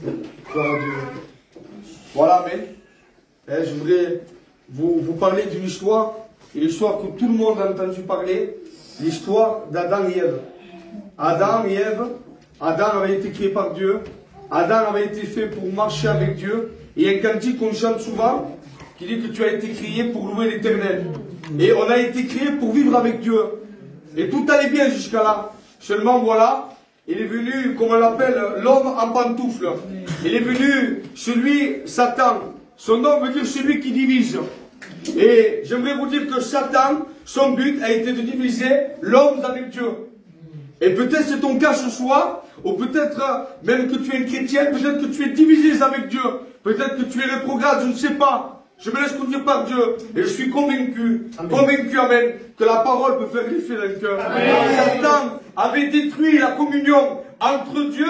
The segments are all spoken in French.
Gloire à Dieu. Voilà, amen. Je voudrais vous parler d'une histoire, une histoire que tout le monde a entendu parler, l'histoire d'Adam et Ève. Adam et Ève, Adam avait été créé par Dieu, Adam avait été fait pour marcher avec Dieu, et il y a un cantique qu'on chante souvent, qui dit que tu as été créé pour louer l'Éternel. Et on a été créé pour vivre avec Dieu. Et tout allait bien jusqu'à là. Seulement voilà, il est venu, comme on l'appelle, l'homme en pantoufle. Il est venu, Satan. Son nom veut dire celui qui divise. Et j'aimerais vous dire que Satan, son but a été de diviser l'homme avec Dieu. Et peut-être c'est ton cas ce soir, ou peut-être même que tu es une chrétienne, peut-être que tu es divisé avec Dieu. Peut-être que tu es rétrograde, je ne sais pas. Je me laisse conduire par Dieu. Et je suis convaincu, amen, que la parole peut faire l'effet d'un cœur. Satan avait détruit la communion entre Dieu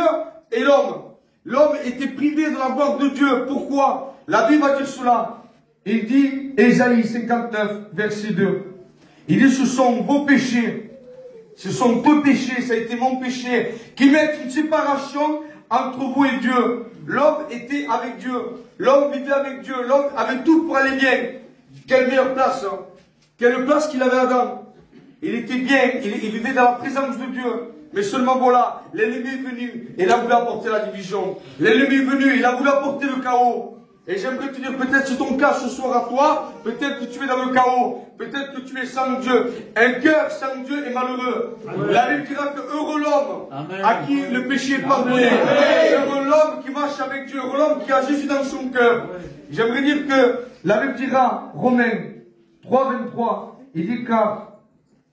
et l'homme. L'homme était privé de la gloire de Dieu. Pourquoi? La Bible va dire cela. Il dit, Ésaïe 59, verset 2. Il dit, ce sont vos péchés. Ce sont vos péchés, ça a été mon péché, qui mettent une séparation entre vous et Dieu. L'homme était avec Dieu. L'homme vivait avec Dieu. L'homme avait tout pour aller bien. Quelle meilleure place, hein? Quelle place qu'il avait Adam. Il était bien, il vivait dans la présence de Dieu. Mais seulement voilà, l'ennemi est venu et il a voulu apporter la division. L'ennemi est venu, il a voulu apporter le chaos. Et j'aimerais te dire, peut-être c'est ton cas ce soir à toi, peut-être que tu es dans le chaos, peut-être que tu es sans Dieu. Un cœur sans Dieu est malheureux. Amen. La Bible dira que heureux l'homme à qui le péché est pardonné. Heureux l'homme qui marche avec Dieu, heureux l'homme qui a Jésus dans son cœur. J'aimerais dire que la Bible dira, Romains 3, 23, il dit car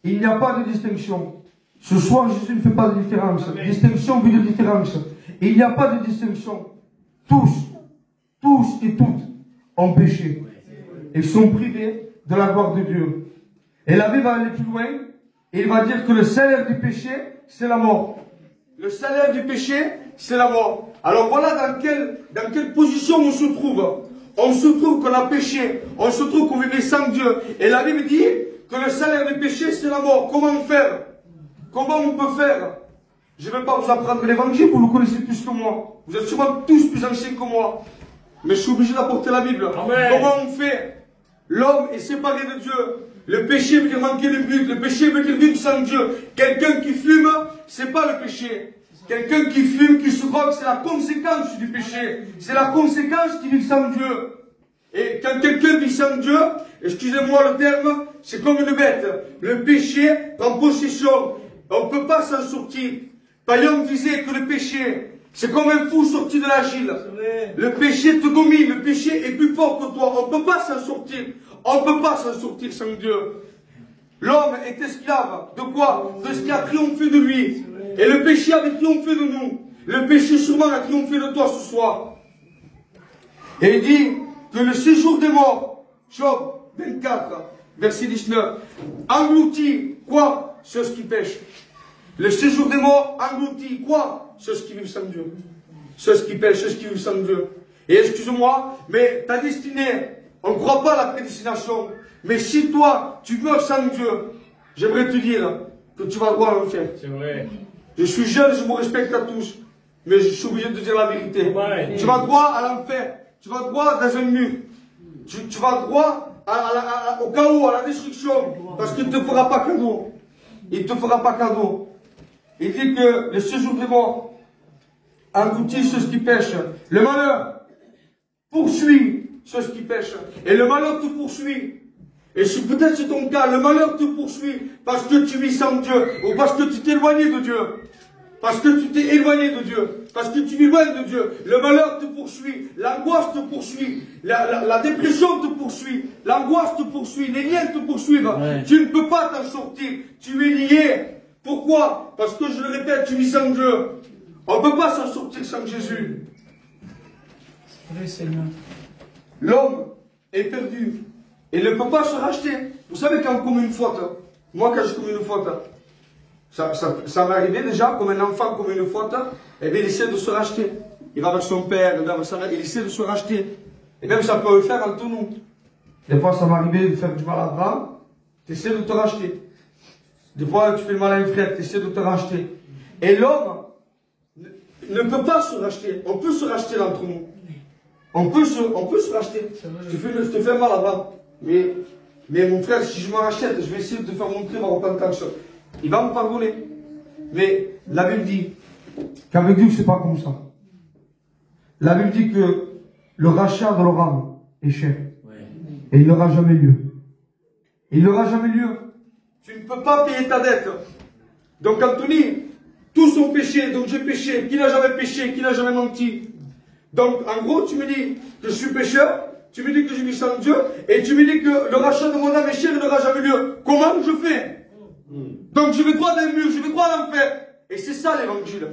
il n'y a pas de distinction. Ce soir, Jésus ne fait pas de différence. Amen. Distinction veut dire différence. Il n'y a pas de distinction. Tous et toutes ont péché et sont privés de la gloire de Dieu. Et la Bible va aller plus loin et il va dire que le salaire du péché, c'est la mort. Le salaire du péché, c'est la mort. Alors voilà dans quelle position on se trouve. On se trouve qu'on a péché, on se trouve qu'on vivait sans Dieu. Et la Bible dit que le salaire du péché, c'est la mort. Comment faire? Comment on peut faire? Je ne vais pas vous apprendre l'évangile, vous le connaissez plus que moi. Vous êtes sûrement tous plus anciens que moi. Mais je suis obligé d'apporter la Bible. Amen. Comment on fait? L'homme est séparé de Dieu. Le péché veut dire manquer de but. Le péché veut dire vivre sans Dieu. Quelqu'un qui fume, c'est pas le péché. Quelqu'un qui fume, qui se drogue, c'est la conséquence du péché. C'est la conséquence qui vit sans Dieu. Et quand quelqu'un vit sans Dieu, excusez-moi le terme, c'est comme une bête. Le péché prend possession. On ne peut pas s'en sortir. Payon disait que le péché, c'est comme un fou sorti de l'agile. Le péché te domine, le péché est plus fort que toi. On ne peut pas s'en sortir. On ne peut pas s'en sortir sans Dieu. L'homme est esclave de quoi? De ce qui a triomphé de lui. Et le péché avait triomphé de nous. Le péché sûrement a triomphé de toi ce soir. Et il dit que le séjour des morts, Job 24, verset 19, engloutit quoi? Ceux qui pêchent. Le séjour des morts engloutit quoi? Ceux qui vivent sans Dieu. Ceux qui pêchent, ceux qui vivent sans Dieu. Et excuse-moi, mais ta destinée, on ne croit pas à la prédestination. Mais si toi, tu meurs sans Dieu, j'aimerais te dire que tu vas droit à l'enfer. C'est vrai. Je suis jeune, je vous respecte à tous. Mais je suis obligé de dire la vérité. Ouais. Tu vas droit à l'enfer. Tu vas droit dans un mur. Tu vas droit au chaos, à la destruction. Parce qu'il ne te fera pas cadeau. Il ne te fera pas cadeau. Il dit que le séjour des morts engloutit ceux qui pêchent. Le malheur poursuit ceux qui pêchent. Et le malheur te poursuit. Et peut-être c'est ton cas, le malheur te poursuit parce que tu vis sans Dieu. Ou parce que tu t'es éloigné de Dieu. Parce que tu t'es éloigné de Dieu. Parce que tu vis loin de Dieu. Le malheur te poursuit. L'angoisse te poursuit. La dépression te poursuit. L'angoisse te poursuit. Les liens te poursuivent. Ouais. Tu ne peux pas t'en sortir. Tu es lié. Pourquoi? Parce que je le répète, tu vis sans Dieu. On ne peut pas s'en sortir sans Jésus. Oui, Seigneur. L'homme est perdu. Il ne peut pas se racheter. Vous savez quand on commet une faute, moi quand je commets une faute, ça m'est arrivé déjà, comme un enfant commet une faute, et bien il essaie de se racheter. Il va vers son père, il essaie de se racheter. Et même ça peut le faire entre nous. Des fois ça m'est arrivé de faire du mal à bras, tu essaies de te racheter. Des fois tu fais le mal à un frère, tu essaies de te racheter. Et l'homme, ne peut pas se racheter. On peut se racheter entre nous. On peut se racheter. Je te fais mal là-bas. Mais mon frère, si je me rachète, je vais essayer de te faire montrer ma repentance. Il va me pardonner. Mais la Bible dit qu'avec Dieu, c'est pas comme ça. La Bible dit que le rachat de leur âme est cher. Et il n'aura jamais lieu. Il n'aura jamais lieu. Tu ne peux pas payer ta dette. Donc Anthony, tous ont péché, donc j'ai péché. Qui n'a jamais péché? Qui n'a jamais menti? Donc en gros, tu me dis que je suis pécheur, tu me dis que je vis sans Dieu, et tu me dis que le rachat de mon âme est cher et n'aura jamais lieu. Comment je fais? Donc je vais droit dans le mur, je vais droit à l'enfer. Et c'est ça l'évangile.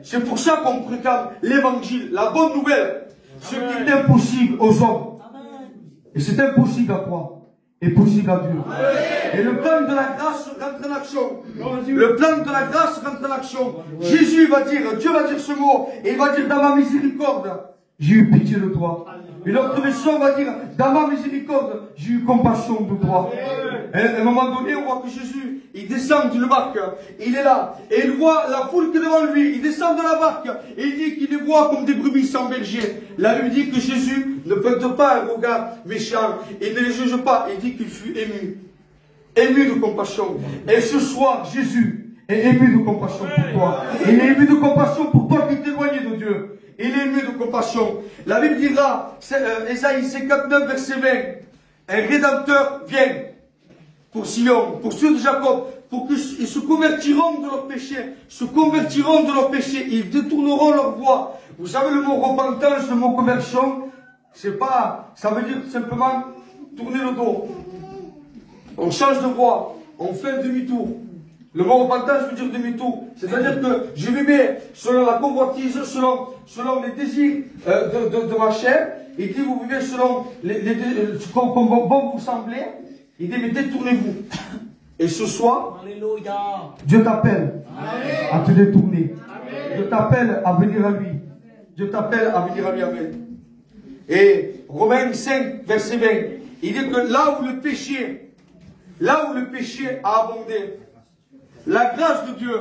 C'est pour ça qu'on préclame l'évangile, la bonne nouvelle. Ce qui est impossible aux hommes. Et c'est impossible à toi. Est possible à Dieu. Et le plan de la grâce rentre en action. Le plan de la grâce rentre en action. Jésus va dire, Dieu va dire ce mot, et il va dire dans ma miséricorde, j'ai eu pitié de toi. Et l'autre version va dire, dans ma miséricorde, j'ai eu compassion de toi. Et à un moment donné, on voit que Jésus, il descend d'une barque, il est là, et il voit la foule qui est devant lui, il descend de la barque, et il dit qu'il les voit comme des brebis sans berger. Là, il dit que Jésus ne pointe pas un regard méchant, il ne les juge pas, il dit qu'il fut ému. Ému de compassion. Et ce soir, Jésus est ému de compassion pour toi. Il est ému de compassion pour toi qui t'es éloigné de Dieu. Il est ému de compassion. La Bible dira, Ésaïe 59, verset 20, un rédempteur vient pour Sion, pour ceux de Jacob, pour qu'ils se convertiront de leurs péchés, ils détourneront leur voie. Vous savez, le mot repentance, le mot conversion, c'est pas, ça veut dire simplement tourner le dos. On change de voie, on fait un demi-tour. Le mot repentance veut dire demi-tour. C'est-à-dire que je vais mettre selon la convoitise, selon les désirs de ma chair. Il dit, vous vivez selon comme bon vous semblez. Il dit, mais détournez-vous. Et ce soir, Alléluia. Dieu t'appelle à te détourner. Amen. Dieu t'appelle à venir à lui. Dieu t'appelle à venir à lui. Amen. Et Romains 5, verset 20, il dit que là où le péché a abondé, la grâce de Dieu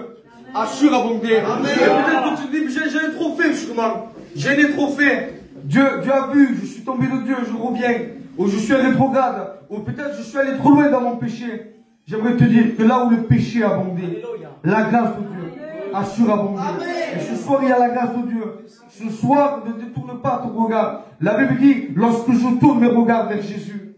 a surabondé. Et peut-être que tu te dis, j'en ai trop fait, sûrement. J'en ai trop fait. Dieu a vu, je suis tombé de Dieu, je reviens. Ou je suis rétrograde. Ou peut-être je suis allé trop loin dans mon péché. J'aimerais te dire que là où le péché a abondé, la grâce de Dieu a surabondé. Et ce soir, il y a la grâce de Dieu. Ce soir, ne détourne pas ton regard. La Bible dit, lorsque je tourne mes regards vers Jésus,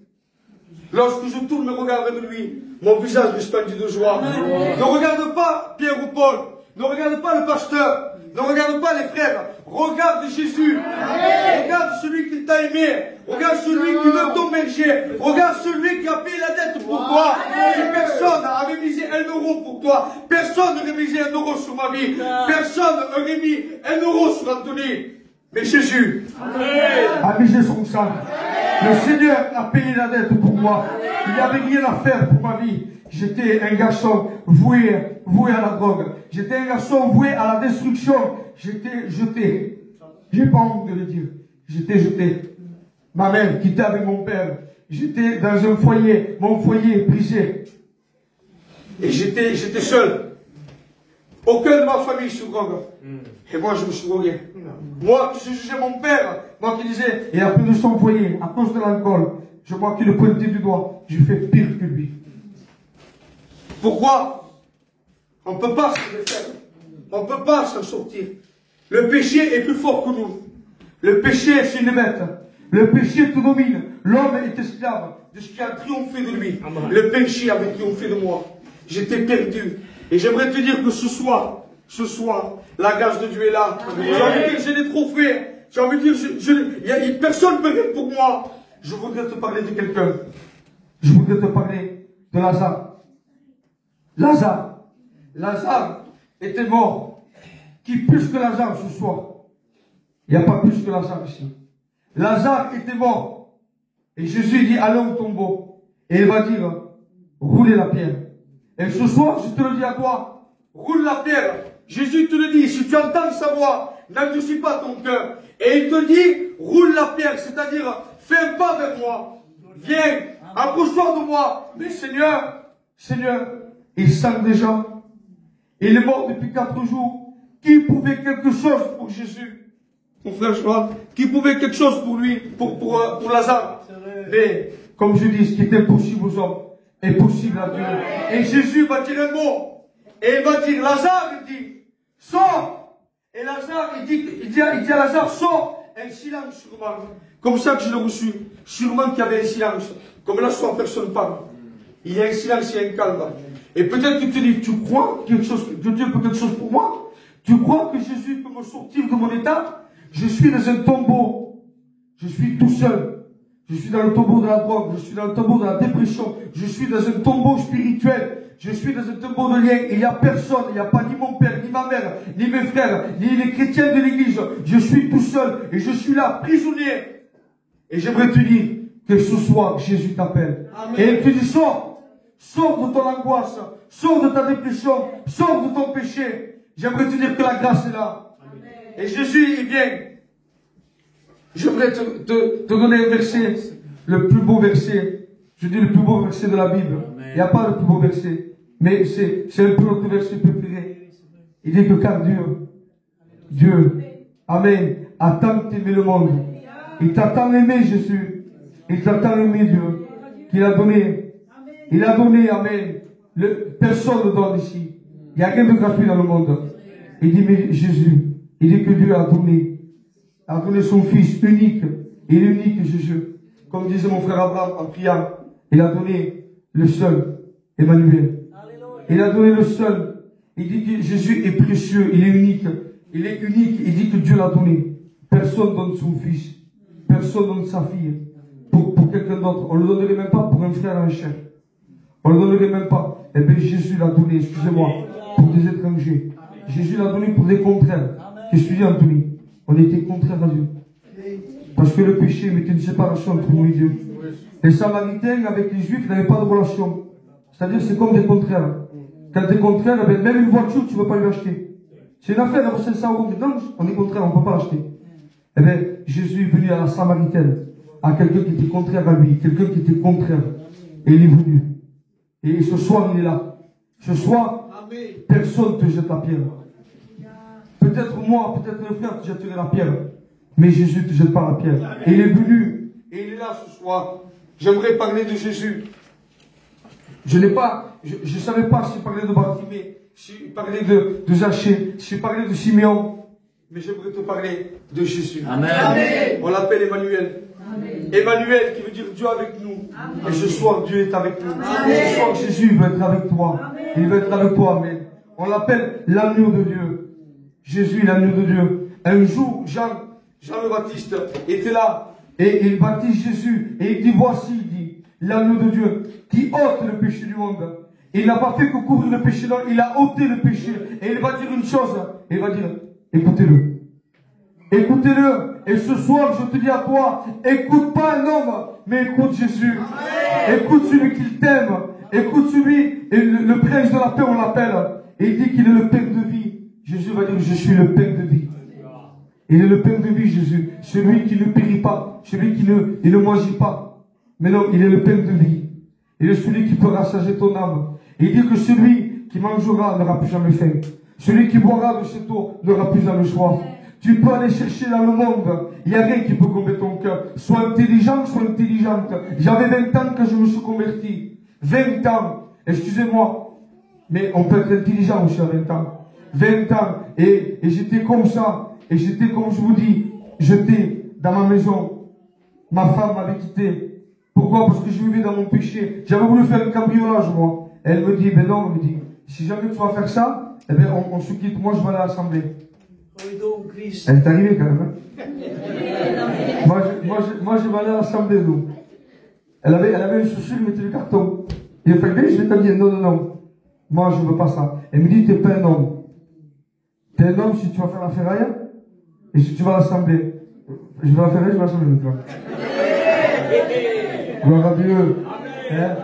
lorsque je tourne mes regards vers lui, mon visage resplendit de joie. Ne regarde pas Pierre ou Paul. Ne regarde pas le pasteur. Ne regarde pas les frères. Regarde Jésus. Regarde celui qui t'a aimé. Regarde celui qui veut ton berger. Regarde celui qui a payé la dette pour toi. Et personne n'a révisé 1 euro pour toi. Personne n'a révisé 1 euro sur ma vie. Personne n'a remis 1 euro sur Anthony. Mais Jésus a misé son sang. Le Seigneur a payé la dette pour moi. Il n'y avait rien à faire pour ma vie. J'étais un garçon voué à la drogue. J'étais un garçon voué à la destruction. J'étais jeté. J'ai pas honte de le dire. J'étais jeté. Ma mère quittait avec mon père. J'étais dans un foyer. Mon foyer brisé. Et j'étais seul. Aucun de ma famille se drogue. Et moi, je me suis drogué. Moi, qui jugeais mon père, moi qui disais, et après de son foyer, à cause de l'alcool, je vois qu'il le pointait du doigt. Je fais pire que lui. Pourquoi? On ne peut pas se défaire. On ne peut pas s'en sortir. Le péché est plus fort que nous. Le péché, c'est une bête. Le péché te domine. L'homme est esclave de ce qui a triomphé de lui. Le péché avait triomphé de moi. J'étais perdu. Et j'aimerais te dire que ce soir, la grâce de Dieu est là. J'ai envie de dire, je l'ai trop fait. J'ai envie de dire, personne ne peut rien pour moi. Je voudrais te parler de quelqu'un. Je voudrais te parler de Lazare. Lazare était mort. Qui plus que Lazare ce soir? Il n'y a pas plus que Lazare ici. Lazare était mort. Et Jésus dit, allez au tombeau. Et il va dire, roulez la pierre. Et ce soir, je te le dis à toi, roule la pierre. Jésus te le dit, si tu entends sa voix, n'endurcis pas ton cœur. Et il te dit, roule la pierre, c'est-à-dire, fais un pas vers moi. Viens, approche-toi de moi. Mais Seigneur, il sent déjà. Il est mort depuis 4 jours. qui pouvait quelque chose pour Jésus? Mon frère Joël, qui pouvait quelque chose pour lui, pour Lazare? Mais, comme je dis, ce qui est impossible aux hommes est possible à Dieu. Et Jésus va dire un mot. Et il va dire, Lazare, il dit, sors. Et Lazare, il dit à Lazare, sors. Un silence sûrement. Comme ça que je l'ai reçu. Sûrement qu'il y avait un silence. Comme là, soit personne parle. Il y a un silence, il y a un calme. Et peut-être que tu te dis, tu crois que Dieu peut quelque chose pour moi? Tu crois que Jésus peut me sortir de mon état? Je suis dans un tombeau. Je suis tout seul. Je suis dans le tombeau de la drogue. Je suis dans le tombeau de la dépression. Je suis dans un tombeau spirituel. Je suis dans un tombeau de lien. Il n'y a personne. Il n'y a pas ni mon père, ni ma mère, ni mes frères, ni les chrétiens de l'église. Je suis tout seul. Et je suis là, prisonnier. Et j'aimerais te dire que ce soir, Jésus t'appelle. Et il te dit, sors. Sors de ton angoisse. Sors de ta dépression. Sors de ton péché. J'aimerais te dire que la grâce est là. Et Jésus, il vient. J'aimerais te donner un verset, le plus beau verset. Je dis le plus beau verset de la Bible. Il n'y a pas le plus beau verset. Mais c'est un peu notre verset préféré. Il dit que car Dieu, Amen, a tant aimé le monde. Il t'a tant aimé, Jésus. Il t'a tant aimé, Dieu, qu'il a donné. Il a donné, Amen. Personne ne donne ici. Il n'y a rien de gratuit dans le monde. Il dit, mais Jésus, il dit que Dieu a donné son Fils unique. Il est unique, Jésus. Comme disait mon frère Abraham en priant, il a donné le seul, Emmanuel. Il a donné le seul. Il dit que Jésus est précieux, il est unique. Il est unique, il dit que Dieu l'a donné. Personne donne son fils. Personne donne sa fille pour quelqu'un d'autre. On ne le donnerait même pas pour un frère en chair. On ne le donnerait même pas. Eh bien, Jésus l'a donné, excusez-moi, pour des étrangers. Jésus l'a donné pour des contraires. Qu'est-ce que tu dis, Anthony? On était contraires à Dieu. Parce que le péché mettait une séparation entre nous et Dieu. Les Samaritains, avec les Juifs, n'avaient pas de relation. C'est-à-dire, c'est comme des contraires. Quand tu es contraire, eh bien, même une voiture, tu ne peux pas lui acheter. C'est une affaire d'avoir 500 euros. Non, on est contraire, on ne peut pas l'acheter. Eh bien, Jésus est venu à la Samaritaine, à quelqu'un qui était contraire à lui, quelqu'un qui était contraire. Et il est venu. Et ce soir, il est là. Ce soir, personne ne te jette la pierre. Peut-être moi, peut-être le frère te jetterait la pierre. Mais Jésus ne te jette pas la pierre. Et il est venu. Et il est là ce soir. J'aimerais parler de Jésus. Je ne savais pas si je parlais de Bartimée, si je parlais de Zachée, si je parlais de Simeon. Mais j'aimerais te parler de Jésus. Amen. On l'appelle Emmanuel. Amen. Emmanuel qui veut dire Dieu avec nous. Amen. Et ce soir, Dieu est avec nous. Amen. Ce soir, Jésus veut être avec toi. Amen. Il veut être avec toi. Amen. On l'appelle l'agneau de Dieu. Jésus, l'agneau de Dieu. Un jour, Jean le Baptiste était là. Et il baptise Jésus. Et il dit, voici, il dit, l'agneau de Dieu qui ôte le péché du monde. Il n'a pas fait que couvrir le péché, non, il a ôté le péché. Et il va dire une chose. Il va dire, écoutez-le. Écoutez-le. Et ce soir, je te dis à toi, écoute pas un homme, mais écoute Jésus. Amen. Écoute celui qui t'aime. Écoute celui, et le prince de la paix, on l'appelle. Et il dit qu'il est le pain de vie. Jésus va dire, je suis le pain de vie. Il est le pain de vie, Jésus. Celui qui ne périt pas. Celui qui ne moisit pas. Mais non, il est le pain de vie. Il est celui qui peut rassasier ton âme. Et il dit que celui qui mangera n'aura plus jamais faim. Celui qui boira de cette eau n'aura plus jamais soif. Tu peux aller chercher dans le monde. Il n'y a rien qui peut combler ton cœur. Sois intelligent, sois intelligente. J'avais 20 ans quand je me suis converti. 20 ans. Excusez-moi. Mais on peut être intelligent aussi à 20 ans. 20 ans. Et j'étais comme ça. Et j'étais, comme je vous dis, j'étais dans ma maison. Ma femme m'avait quitté. Pourquoi? Parce que je vivais dans mon péché. J'avais voulu faire un cambriolage, moi. Elle me dit, ben non, elle me dit, si jamais tu vas faire ça, eh bien, on se quitte. Moi, je vais aller à l'assemblée. Elle est arrivée quand même. Hein? moi, je vais aller à l'assemblée, nous. Elle avait une chaussure, elle mettait le carton. Il a fait, je vais te dire, non. Moi, je ne veux pas ça. Elle me dit, tu n'es pas un homme. Tu es un homme si tu vas faire la ferraille, et si tu vas à l'assemblée. Je vais à la ferraille, je vais à l'assemblée, toi. Gloire à Dieu. Hein?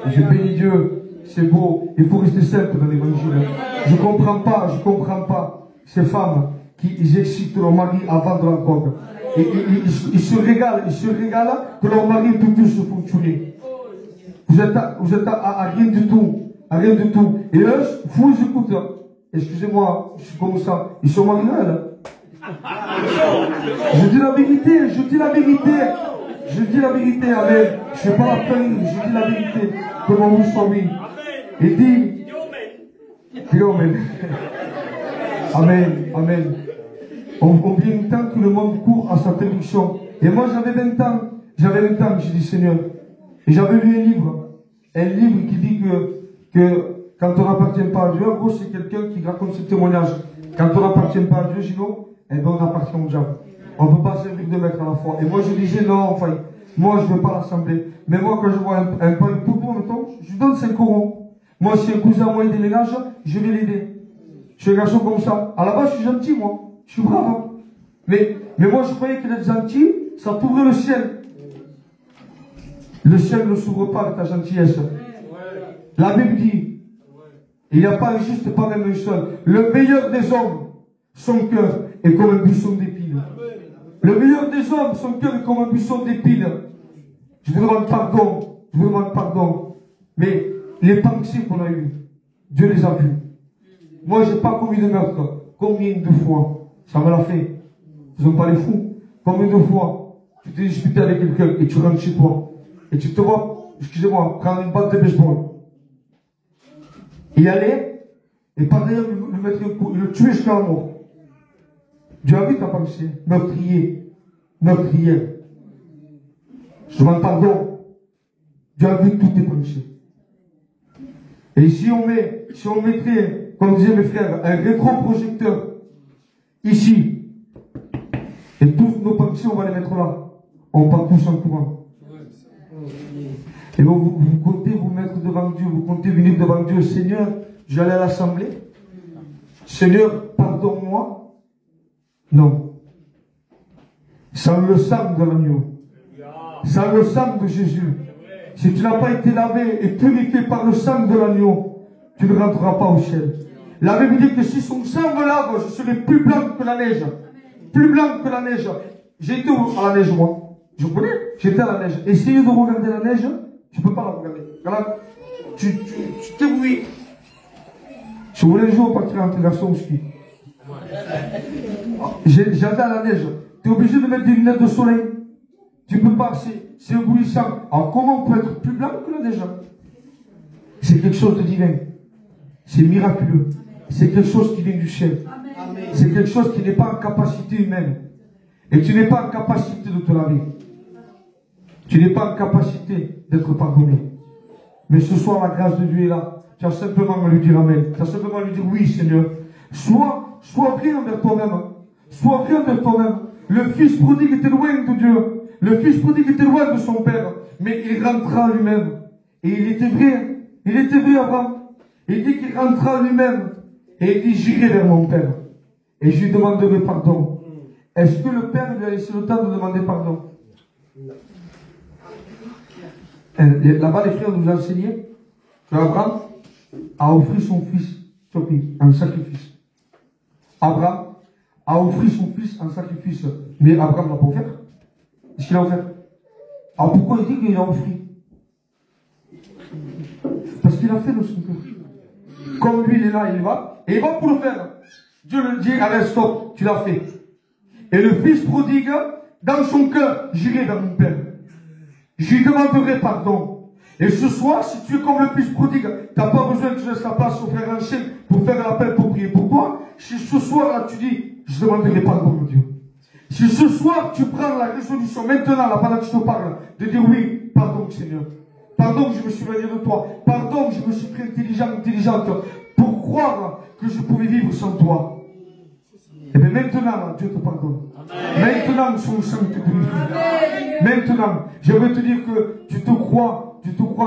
Je bénis Dieu. C'est beau. Il faut rester simple dans l'évangile. Je comprends pas. Ces femmes qui excitent leur mari avant de la drogue. Ils se régalent que leur mari peut plus se font tuer. Vous êtes à rien du tout. Et eux, vous écoutez. excusez-moi, je suis comme ça, ils sont marginaux. Je dis la vérité, je dis la vérité. Je dis la vérité, amen. Je ne fais pas la peine, je dis la vérité. Que mon oui soit oui. Il dit, amen. Amen, amen. On vient une temps que le monde court à sa traduction. Et moi j'avais 20 ans, j'ai dit Seigneur. Et j'avais lu un livre qui dit que quand on n'appartient pas à Dieu, en gros c'est quelqu'un qui raconte ce témoignage. Quand on n'appartient pas à Dieu, sinon, eh ben on appartient au diable. On ne peut pas servir de maître à la fois. Et moi je disais non, enfin, moi je ne veux pas l'assembler. Mais moi quand je vois un pain poupon, mettons, je lui donne 5 euros. Moi si un cousin à moi il déménage, je vais l'aider. Je suis un garçon comme ça. À la base, je suis gentil, moi. Je suis brave. Hein. Mais moi, je croyais que d'être gentil, ça t'ouvre le ciel. Le ciel ne s'ouvre pas avec ta gentillesse. La Bible dit, il n'y a pas un juste, pas même un seul. Le meilleur des hommes, son cœur est comme un buisson d'épines. Le meilleur des hommes, son cœur est comme un buisson d'épines. Je vous demande pardon. Mais les pensées qu'on a eues, Dieu les a vues. Moi, je n'ai pas commis de meurtre. Combien de fois ça me l'a fait? Vous n'êtes pas les fous. Combien de fois tu t'es disputé avec quelqu'un et tu rentres chez toi et tu te vois, excusez-moi, prendre une batte de baseball et aller et par derrière lui mettre un coup, le tuer jusqu'à la mort. Dieu a vu ta pensée. Meurtrier. Je demande pardon. Dieu a vu toutes tes pensées. Et si on mettrait, comme disaient mes frères, un rétroprojecteur ici, et toutes nos pensées, on va les mettre là. On part tous en courant. Et donc, vous comptez vous mettre devant Dieu, vous comptez venir devant Dieu. Seigneur, je vais aller à l'assemblée. Seigneur, pardonne-moi. Non. Sans le sang de l'agneau. Sans le sang de Jésus. Si tu n'as pas été lavé et purifié par le sang de l'agneau, tu ne rentreras pas au ciel. La Bible dit que si son sang me lave, je serai plus blanc que la neige. Plus blanc que la neige. J'ai été à la neige, moi. Je connais. J'étais à la neige. Essayez de regarder la neige, tu ne peux pas la regarder. Voilà. Tu t'ébrouilles. Je voulais un jour partir en intégration au ski. J'avais à la neige. Tu es obligé de mettre des lunettes de soleil. Tu peux pas, c'est éblouissant. Alors comment on peut être plus blanc que la neige? C'est quelque chose de divin. C'est miraculeux. C'est quelque chose qui vient du ciel. C'est quelque chose qui n'est pas en capacité humaine. Et tu n'es pas en capacité de te laver. Tu n'es pas en capacité d'être pardonné. Mais ce soir, la grâce de Dieu est là. Tu as simplement à lui dire amen. Tu as simplement à lui dire oui, Seigneur. Sois vrai envers toi-même. Sois vrai envers toi-même. Le fils prodigue était loin de Dieu. Le fils prodigue était loin de son père. Mais il rentra lui-même. Et il était vrai. Il était vrai avant. Il dit qu'il rentra lui-même. Et il dit, j'irai vers mon père. Et je lui demanderai pardon. Est-ce que le père lui a laissé le temps de demander pardon? Là-bas, les frères nous enseignaient qu'Abraham a offert son fils en sacrifice. Abraham a offert son fils en sacrifice. Mais Abraham n'a pas offert. Est-ce qu'il a offert? Alors pourquoi il dit qu'il a offert? Parce qu'il a fait de son cœur. Comme lui, il est là, il va, et il va pour le faire. Dieu le dit, allez, stop, tu l'as fait. Et le fils prodigue, dans son cœur, j'irai vers mon père. Je lui demanderai pardon. Et ce soir, si tu es comme le fils prodigue, tu n'as pas besoin que je laisse la place au frère Anchel pour faire l'appel pour prier pour toi. Si ce soir-là, tu dis, je demanderai pardon, mon Dieu. Si ce soir, tu prends la résolution, maintenant, là, pendant que je te parle, de dire oui, pardon, Seigneur. Pardon que je me suis éloigné de toi. Pardon que je me suis pris intelligente pour croire que je pouvais vivre sans toi. Et bien maintenant, Dieu te pardonne. Amen. Maintenant, son sang te purifie. Maintenant, j'aimerais te dire que tu te crois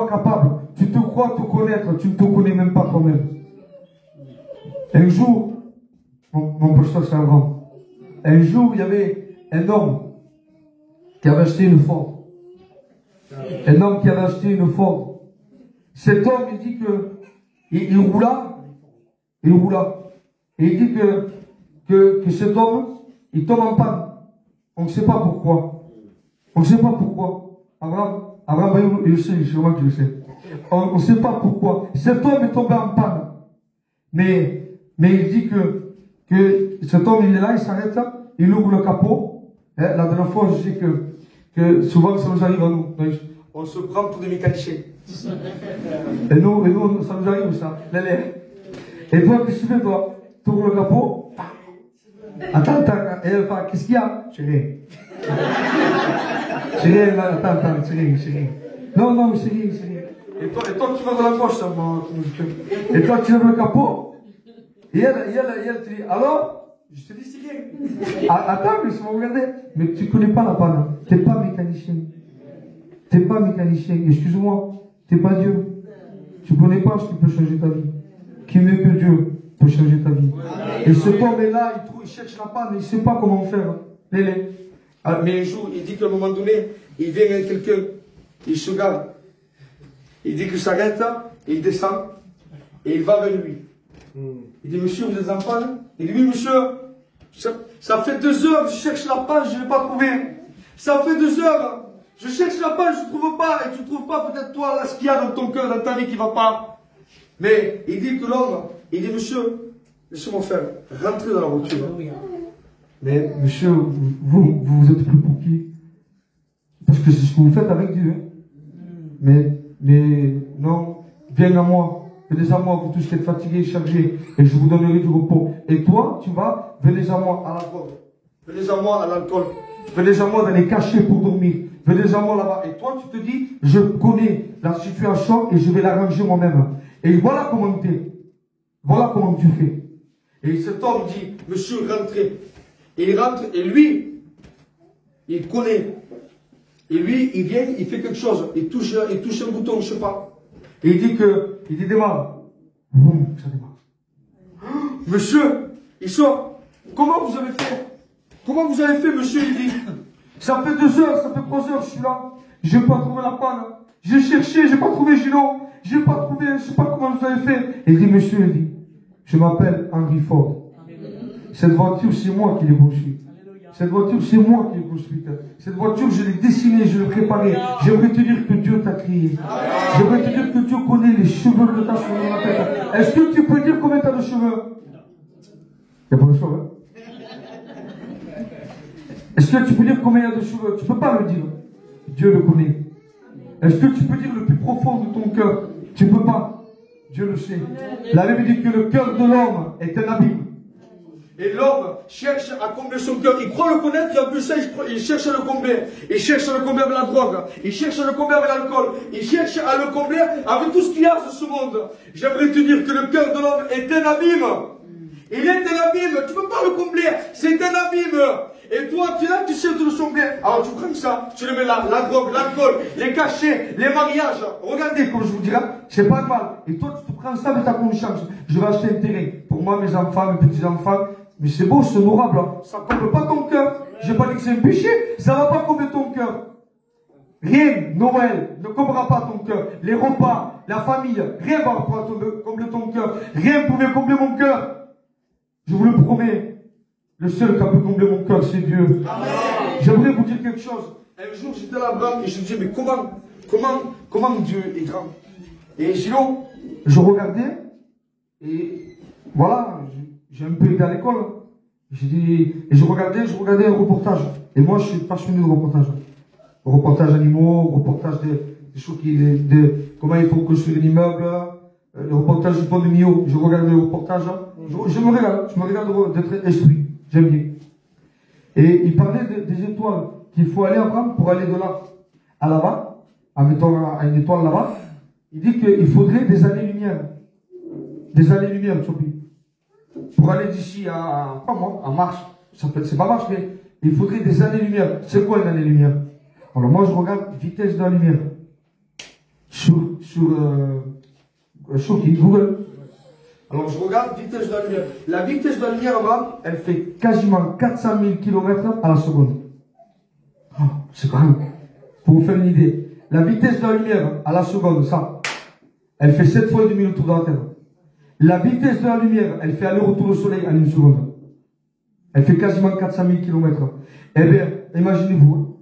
capable, tu te crois te connaître, tu ne te connais même pas toi-même. Un jour, mon pasteur c'est Abraham. Un jour, il y avait un homme qui avait acheté une Ford. Un homme qui avait acheté une Ford. Cet homme, il dit que il roula. Et il dit que cet homme, il tombe en panne. On ne sait pas pourquoi. Abraham, il le sait, sûrement qu'il le sait. On ne sait pas pourquoi. Cet homme est tombé en panne. Mais Mais il dit que cet homme, il est là, il s'arrête là, il ouvre le capot. La dernière fois, je sais que souvent, ça nous arrive à nous. Donc, on se prend pour des mécaniciens. Et nous, ça nous arrive, ça. Et toi, qu'est-ce que tu fais, toi? Tu ouvres le capot. Attends, et elle fait, qu'est-ce qu'il y a? J'ai rien. J'ai rien, attends, c'est rien. Non, mais c'est rien. Et toi, tu vas dans la poche, ça, moi. Et toi, tu lèves le capot. Et elle te dit, alors? Je te dis, c'est rien. Attends, mais si vous regardez. Mais tu connais pas la panne. T'es pas mécanicien. Excuse-moi. T'es pas Dieu. Tu connais pas ce qui peut changer ta vie. Qui mieux que Dieu peut changer ta vie. Et ce homme est là, il cherche la panne, il sait pas comment faire. Mais un jour, il dit qu'à un moment donné, il vient avec quelqu'un, il se garde. Il dit qu'il s'arrête, il descend, et il va vers lui. Il dit, monsieur, vous êtes en panne? Il dit, oui, monsieur, ça fait 2 heures que je cherche la panne, je ne l'ai pas trouvée. Ça fait 2 heures, je cherche la panne, je ne trouve pas, et tu ne trouves pas peut-être toi, là, ce qu'il y a dans ton cœur, dans ta vie qui ne va pas. Mais il dit que l'homme, il dit, monsieur, laissez-moi faire, rentrez dans la voiture. Mais monsieur, vous êtes plus pour qui? Parce que c'est ce que vous faites avec Dieu. Mais non, viens à moi. Venez à moi, vous tous qui êtes fatigués, chargés, et je vous donnerai du repos. Et toi, tu vas, venez à moi à la drogue. Venez à moi à l'alcool. Venez à moi dans les cachets pour dormir. Venez à moi là-bas. Et toi, tu te dis, je connais la situation et je vais l'arranger moi-même. Et voilà comment tu es. Voilà comment tu fais. Et cet homme dit, monsieur, rentrez. Et il rentre, et lui, il connaît. Et lui, il vient, il fait quelque chose. Il touche un bouton, je sais pas. Et il dit démarre. Boum, ça démarre. Monsieur, il sort. Comment vous avez fait, monsieur? Il dit, ça fait 2 heures, ça fait 3 heures, je suis là. J'ai pas trouvé la panne. J'ai cherché, j'ai pas trouvé Gilon. J'ai pas trouvé, je sais pas comment vous avez fait. Et il dit, monsieur, il dit, je m'appelle Henry Ford. Cette voiture, c'est moi qui l'ai construite. Cette voiture, c'est moi qui l'ai construite. Cette voiture, je l'ai dessinée, je l'ai préparée. J'aimerais te dire que Dieu t'a créé. J'aimerais te dire que Dieu connaît les cheveux que tu as sur la tête. Est-ce que tu peux dire combien tu as de cheveux? Il n'y a pas de cheveux. Est-ce que tu peux dire combien il y a de cheveux? Tu ne peux pas le dire. Dieu le connaît. Est-ce que tu peux dire le plus profond de ton cœur? Tu ne peux pas. Dieu le sait. La Bible dit que le cœur de l'homme est un abîme. Et l'homme cherche à combler son cœur. Il croit le connaître, il a vu ça, il cherche à le combler. Il cherche à le combler avec la drogue. Il cherche à le combler avec l'alcool. Il cherche à le combler avec tout ce qu'il y a sur ce monde. J'aimerais te dire que le cœur de l'homme est un abîme. Il est un abîme. Tu ne peux pas le combler. C'est un abîme. Et toi, tu es là, tu cherches de le combler. Alors tu prends ça, tu le mets là, la drogue, l'alcool, les cachets, les mariages. Regardez, comme je vous dirais, c'est pas mal. Et toi, tu te prends ça de ta conscience. Je vais acheter un terrain. Pour moi, mes enfants, mes petits-enfants. Mais c'est beau, c'est honorable. Ça ne comble pas ton cœur. Je n'ai pas dit que c'est un péché. Ça ne va pas combler ton cœur. Rien, Noël, ne comblera pas ton cœur. Les repas, la famille, rien ne va combler ton cœur. Rien ne pouvait combler mon cœur. Je vous le promets. Le seul qui a pu combler mon cœur, c'est Dieu. J'aimerais vous dire quelque chose. Un jour, j'étais là-bas et je me disais, mais comment Dieu est grand? Et sinon, je regardais et voilà, j'ai un peu été à l'école. Et je regardais un reportage. Et moi, je suis passionné de reportage. Reportage animaux, reportage des choses comment il faut construire un immeuble, le reportage du pont de Millau. Je regardais le reportage. Je me regarde d'être esprit. J'aime bien. Et il parlait des étoiles qu'il faut aller apprendre pour aller de là à là-bas, en mettant à une étoile là-bas. Il dit qu'il faudrait des années-lumière. Des années-lumière, Tchopi. Pour aller d'ici à Mars. C'est pas Mars, mais il faudrait des années-lumière. C'est quoi une année-lumière? Alors moi, je regarde vitesse de la lumière. Sur Google. Alors je regarde vitesse de la lumière. La vitesse de la lumière, là, elle fait quasiment 400 000 km à la seconde. Oh, c'est grand. Pour vous faire une idée. La vitesse de la lumière à la seconde, ça, elle fait 7 fois et demi le tour de la Terre. La vitesse de la lumière, elle fait aller-retour au soleil en 1 seconde. Elle fait quasiment 400 000 km. Eh bien, imaginez-vous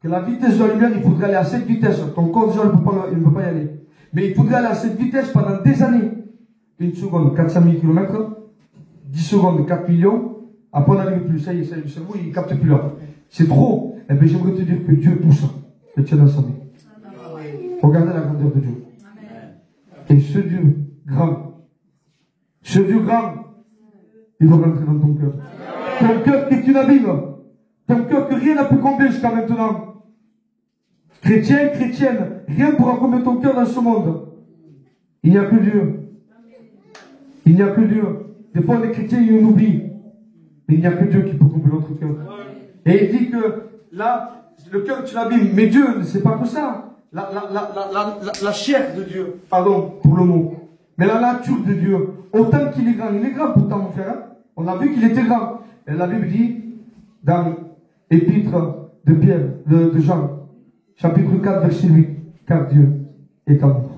que la vitesse de la lumière, il faudrait aller à cette vitesse. Ton corps déjà il ne peut pas y aller. Mais il faudrait aller à cette vitesse pendant des années. 1 seconde, 400 000 km. 10 secondes, 4 millions. Après, on n'arrive plus. Ça y est, le cerveau, il ne capte plus là. C'est trop. Eh bien, j'aimerais te dire que Dieu, tout ça, le tient dans sa main. Regardez la grandeur de Dieu. Et ce Dieu grand, il va rentrer dans ton cœur. Ton cœur qui est une abîme. Ton cœur que rien n'a pu combler jusqu'à maintenant. Chrétien, chrétienne, rien ne pourra combler ton cœur dans ce monde. Il n'y a que Dieu. Il n'y a que Dieu. Des fois, on est chrétien et on oublie. Mais il n'y a que Dieu qui peut combler notre cœur. Et il dit que là, le cœur tu l'abîmes. Mais Dieu, c'est pas que ça. La chair de Dieu, pardon pour le mot. Mais la nature de Dieu, autant qu'il est grand pourtant mon frère. Hein? On a vu qu'il était grand. Et la Bible dit, dans l'épître de Pierre, de Jean, chapitre 4, verset 8, car Dieu est amour.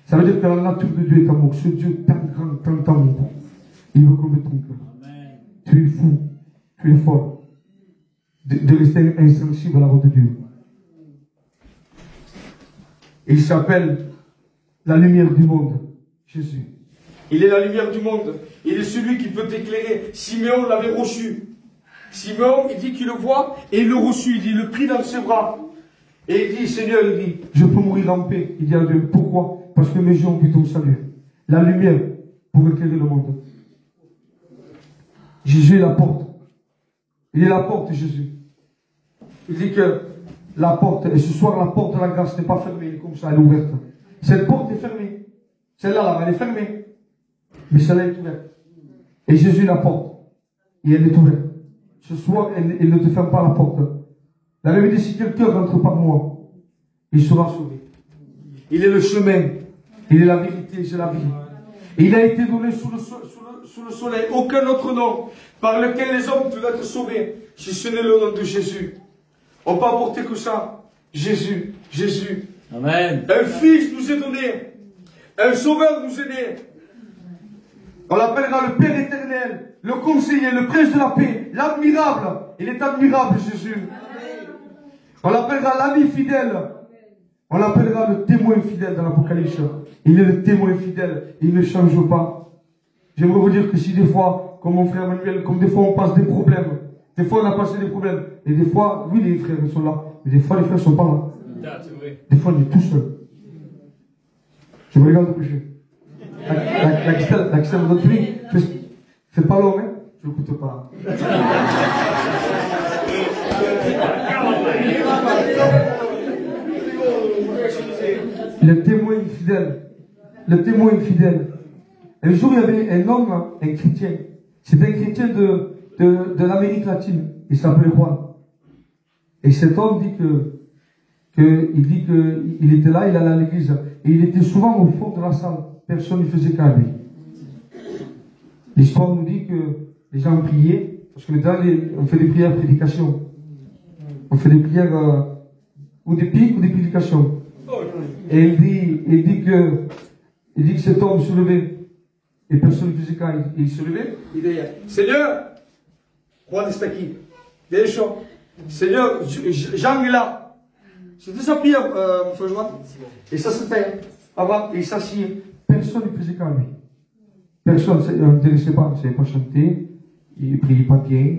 Ça veut dire que la nature de Dieu est amour. Ce Dieu tant grand, tant amour. Il veut combler ton cœur. Tu es fou, tu es fort. De rester insensible à la voix de Dieu. Il s'appelle la lumière du monde, Jésus. Il est la lumière du monde. Il est celui qui peut t'éclairer. Simeon l'avait reçu. Simeon, il dit qu'il le voit et il le reçut. Il dit, il le prit dans ses bras. Et il dit, Seigneur, il dit, je peux mourir en paix. Il dit à Dieu, pourquoi? Parce que mes yeux ont vu ton salut. La lumière pour éclairer le monde. Jésus est la porte. Il est la porte, Jésus. Il dit que la porte, et ce soir, la porte de la grâce n'est pas fermée, elle est comme ça, elle est ouverte. Cette porte est fermée. Celle-là, elle est fermée. Mais celle-là est ouverte. Et Jésus la porte. Et elle est ouverte. Ce soir, elle ne te ferme pas la porte. La Bible dit, si quelqu'un rentre par moi, il sera sauvé. Il est le chemin. Il est la vérité, c'est la vie. Et il a été donné sous le soleil aucun autre nom par lequel les hommes peuvent être sauvés, si ce n'est le nom de Jésus. On peut apporter que ça. Jésus, Jésus. Amen. Un fils nous est donné. Un sauveur nous est né. On l'appellera le Père éternel, le conseiller, le prince de la paix, l'admirable. Il est admirable, Jésus. On l'appellera l'ami fidèle. On l'appellera le témoin fidèle dans l'Apocalypse. Il est le témoin fidèle. Il ne change pas. J'aimerais vous dire que si des fois, comme mon frère Manuel, comme des fois on passe des problèmes, des fois on a passé des problèmes, et des fois, oui les frères sont là, mais des fois les frères ne sont pas là. Des fois on est tout seul. Je me regarde coucher. La Christelle de votre vie, fais pas l'homme, hein? Je ne l'écoute pas. Le témoin fidèle. Le témoin fidèle. Un jour, il y avait un homme, un chrétien. C'était un chrétien de l'Amérique latine. Il s'appelait Juan. Et cet homme dit qu'il était là, il allait à l'église. Et il était souvent au fond de la salle. Personne ne faisait qu'à lui. L'histoire nous dit que les gens priaient. Parce que maintenant, on fait des prières prédication. On fait des prières ou des piques ou des prédications. Et il dit que cet homme se levait. Et personne ne faisait qu'à lui. Il se levait. Il disait, Seigneur, Juan est aquí. Des choses. Seigneur, Jean est là. C'était sa prière, mon frère Joanne. Et ça se fait. Avant, il s'assied. Personne ne faisait qu'à lui. Personne ne l'intéressait pas. Il ne savait pas chanter. Il ne priait pas bien.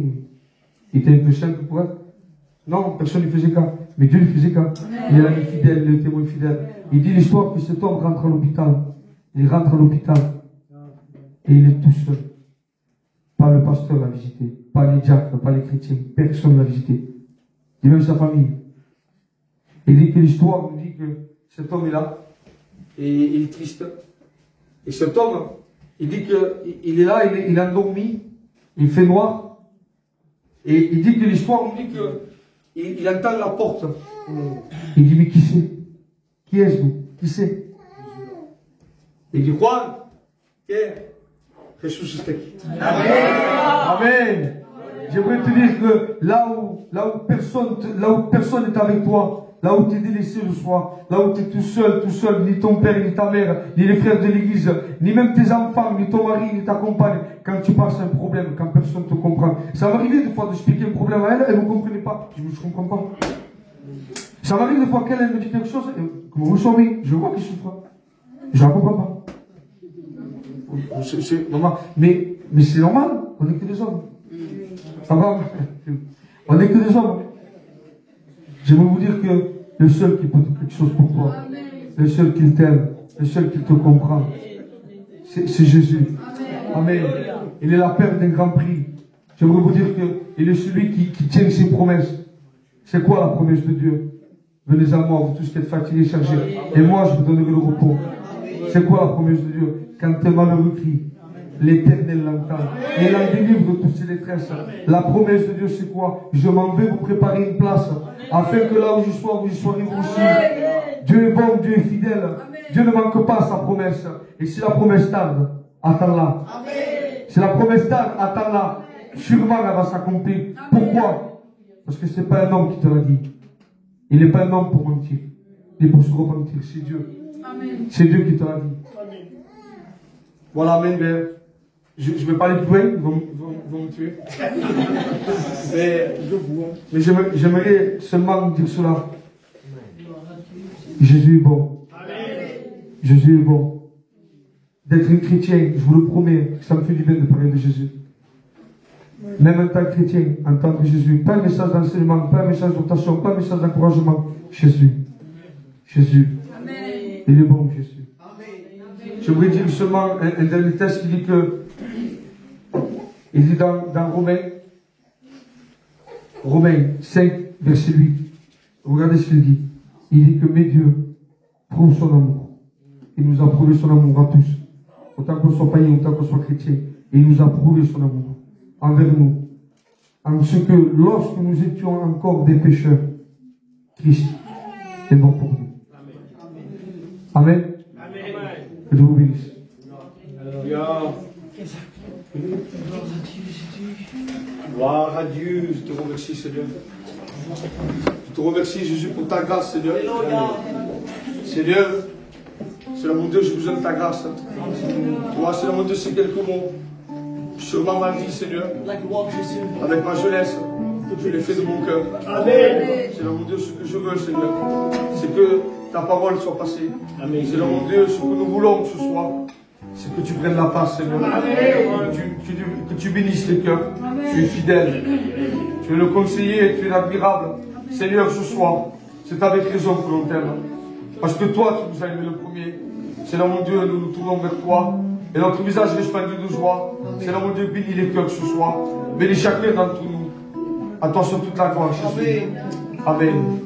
Il était un peu simple pour être. Non, personne ne faisait qu'à. Mais Dieu ne faisait qu'à. Il est l'ami fidèle, le témoin fidèle. Il dit l'histoire que cet homme rentre à l'hôpital. Il rentre à l'hôpital. Et il est tout seul. Pas le pasteur l'a visité. Pas les diacres, pas les chrétiens. Personne ne l'a visité. Et même sa famille. Il dit que l'histoire nous dit que cet homme est là. Et il est triste. Et cet homme, il dit qu'il est là, il est endormi. Il fait noir. Et il dit que l'histoire nous dit qu'il entend la porte. Il dit, mais qui c'est? Qui est-ce? Qui c'est? Il dit, Juan, Jésus est aquí. Amen. Amen. J'aimerais te dire que là où personne n'est avec toi, là où tu es délaissé le soir, là où tu es tout seul, ni ton père, ni ta mère, ni les frères de l'église, ni même tes enfants, ni ton mari, ni ta compagne, quand tu passes un problème, quand personne ne te comprend. Ça m'arrive des fois de expliquer un problème à elle, elle ne me comprenait pas. Je ne comprends pas. Ça m'arrive des fois qu'elle me dit quelque chose, comment vous savez, je vois qu'il souffre. Je ne la comprends pas. Maman, mais Mais c'est normal, on n'est que des hommes. Ça va? On n'est que des hommes. J'aimerais vous dire que le seul qui peut faire quelque chose pour toi, le seul qui t'aime, le seul qui te comprend, c'est Jésus. Amen. Il est la paire d'un grand prix. J'aimerais vous dire qu'il est celui qui tient ses promesses. C'est quoi la promesse de Dieu? Venez à moi, vous tous qui êtes fatigués, chargés, et moi je vous donnerai le repos. C'est quoi la promesse de Dieu? Quand un malheureux crie, l'Éternel l'entend. Et il en délivre de toutes ses détresses. La promesse de Dieu, c'est quoi? Je m'en vais vous préparer une place, afin que là où je sois, vous y soyez vous aussi. Dieu est bon, Dieu est fidèle. Dieu ne manque pas à sa promesse. Et si la promesse tarde, attends-la. Si la promesse tarde, attends-la. Sûrement, elle va s'accomplir. Pourquoi? Parce que ce n'est pas un homme qui te l'a dit. Il n'est pas un homme pour mentir. Il est pour se repentir. C'est Dieu. C'est Dieu qui te l'a dit. Voilà, amen. Je ne vais pas aller plus loin, ils vont me tuer. Mais j'aimerais seulement dire cela. Jésus est bon. Jésus est bon. D'être un chrétien, je vous le promets, ça me fait du bien de parler de Jésus. Même en tant que chrétien, en tant que Jésus, pas un message d'enseignement, pas un message d'exhortation, pas un message d'encouragement. Jésus. Jésus. Il est bon, Jésus. Je voudrais dire seulement un dernier texte qui dit que, il dit dans Romains 5, verset 8, regardez ce qu'il dit. Il dit que mais Dieu prouve son amour. Il nous a prouvé son amour à tous. Autant qu'on soit païen, autant qu'on soit chrétien. Et il nous a prouvé son amour envers nous. En ce que lorsque nous étions encore des pécheurs, Christ est mort pour nous. Amen. Que Dieu vous bénisse. Gloire à Dieu. Je te remercie, Seigneur. Je te remercie, Jésus, pour ta grâce, Seigneur. Seigneur, Seigneur mon Dieu, j'ai besoin de ta grâce. Toi, Seigneur mon Dieu, c'est quelques mots. Sûrement ma vie, Seigneur. Avec ma jeunesse, je l'ai fait de mon cœur. Seigneur mon Dieu, ce que je veux, Seigneur, c'est que ta parole soit passée. Seigneur mon Dieu, ce que nous voulons que ce soit, c'est que tu prennes la place, Seigneur. Que tu bénisses les cœurs. Tu es fidèle. Tu es le conseiller, tu es admirable. Seigneur, ce soir, c'est avec raison que l'on t'aime. Parce que toi, tu nous as aimé le premier. Seigneur mon Dieu, nous nous tournons vers toi. Et notre visage resplendu de joie. Seigneur mon Dieu, bénis les cœurs ce soir. Bénis chacun d'entre nous. À toi sur toute la gloire, Jésus. Amen.